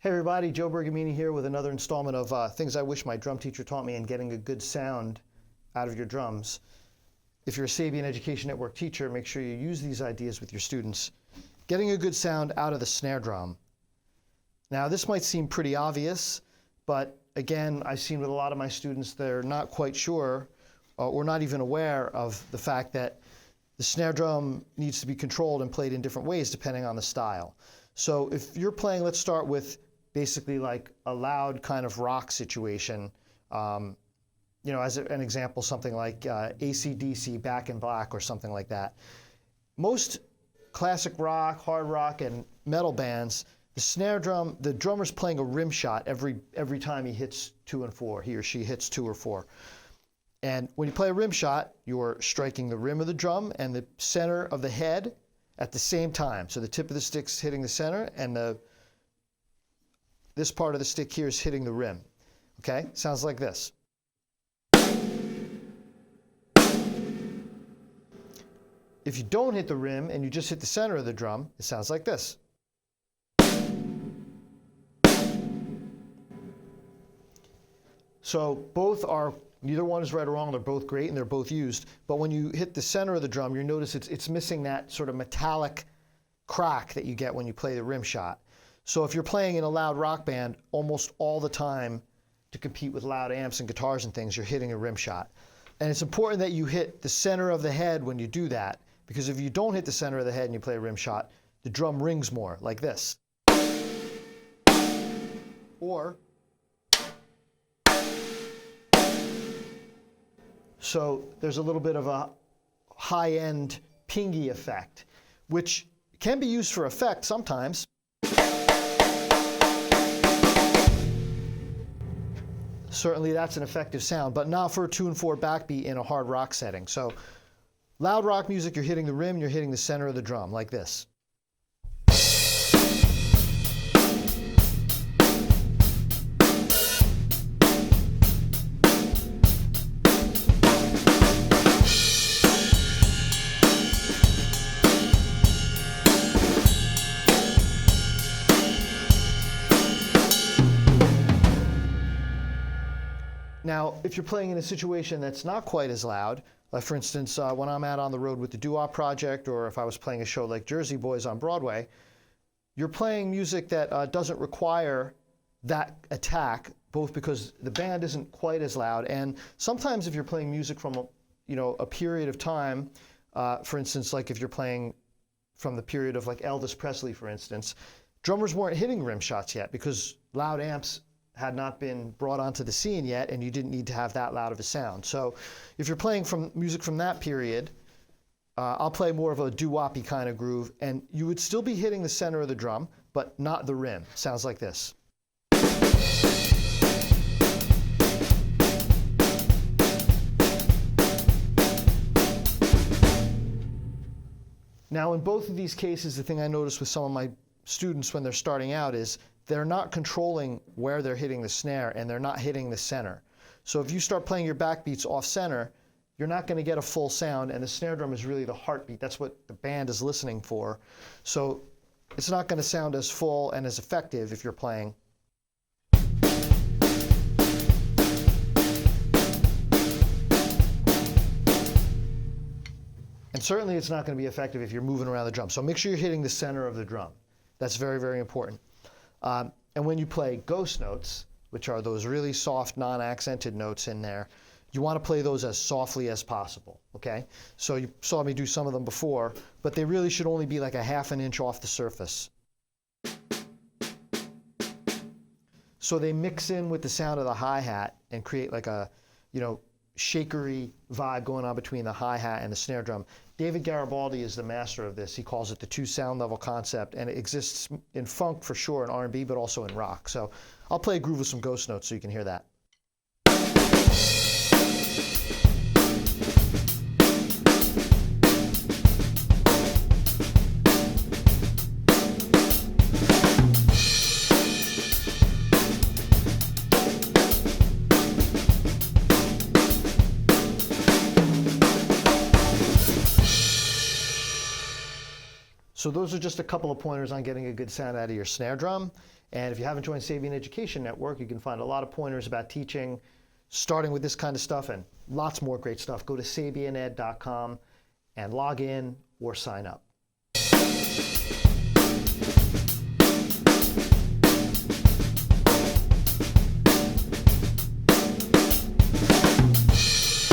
Hey everybody, Joe Bergamini here with another installment of things I wish my drum teacher taught me and getting a good sound out of your drums. If you're a SABIAN Education Network teacher, make sure you use these ideas with your students. Getting a good sound out of the snare drum. Now this might seem pretty obvious, but again, I've seen with a lot of my students they're not quite sure or not even aware of the fact that the snare drum needs to be controlled and played in different ways depending on the style. So if you're playing, let's start with basically like a loud kind of rock situation. As an example, something like AC/DC, Back in Black or something like that. Most classic rock, hard rock, and metal bands, the snare drum, the drummer's playing a rimshot every time he hits 2 and 4, he or she hits 2 or 4. And when you play a rimshot, you're striking the rim of the drum and the center of the head at the same time. So the tip of the stick's hitting the center and this part of the stick here is hitting the rim. Okay, sounds like this. If you don't hit the rim and you just hit the center of the drum, it sounds like this. So both are, neither one is right or wrong, they're both great and they're both used. But when you hit the center of the drum, you notice it's missing that sort of metallic crack that you get when you play the rim shot. So if you're playing in a loud rock band, almost all the time to compete with loud amps and guitars and things, you're hitting a rim shot. And it's important that you hit the center of the head when you do that, because if you don't hit the center of the head and you play a rim shot, the drum rings more, like this. Or, so there's a little bit of a high-end pingy effect, which can be used for effect sometimes. Certainly that's an effective sound, but not for a 2 and 4 backbeat in a hard rock setting. So loud rock music, you're hitting the rim, you're hitting the center of the drum, like this. Now, if you're playing in a situation that's not quite as loud, like for instance, when I'm out on the road with the Doo-Wop Project, or if I was playing a show like Jersey Boys on Broadway, you're playing music that doesn't require that attack, both because the band isn't quite as loud, and sometimes if you're playing music from a period of time, for instance, like if you're playing from the period of like Elvis Presley, for instance, drummers weren't hitting rim shots yet because loud amps had not been brought onto the scene yet, and you didn't need to have that loud of a sound. So if you're playing from music from that period, I'll play more of a doo-wop-y kind of groove, and you would still be hitting the center of the drum, but not the rim. Sounds like this. Now in both of these cases, the thing I notice with some of my students when they're starting out is they're not controlling where they're hitting the snare, and they're not hitting the center. So if you start playing your backbeats off center, you're not going to get a full sound, and the snare drum is really the heartbeat. That's what the band is listening for. So it's not going to sound as full and as effective if you're playing. And certainly it's not going to be effective if you're moving around the drum. So make sure you're hitting the center of the drum. That's very, very important. And when you play ghost notes, which are those really soft, non-accented notes in there, you want to play those as softly as possible, okay? So you saw me do some of them before, but they really should only be like a ½ an inch off the surface. So they mix in with the sound of the hi-hat and create like a, shakery vibe going on between the hi-hat and the snare drum. David Garibaldi is the master of this. He calls it the 2 sound level concept, and it exists in funk for sure, in R&B, but also in rock. So I'll play a groove with some ghost notes so you can hear that. So those are just a couple of pointers on getting a good sound out of your snare drum. And if you haven't joined Sabian Education Network, you can find a lot of pointers about teaching, starting with this kind of stuff and lots more great stuff. Go to sabianed.com and log in or sign up.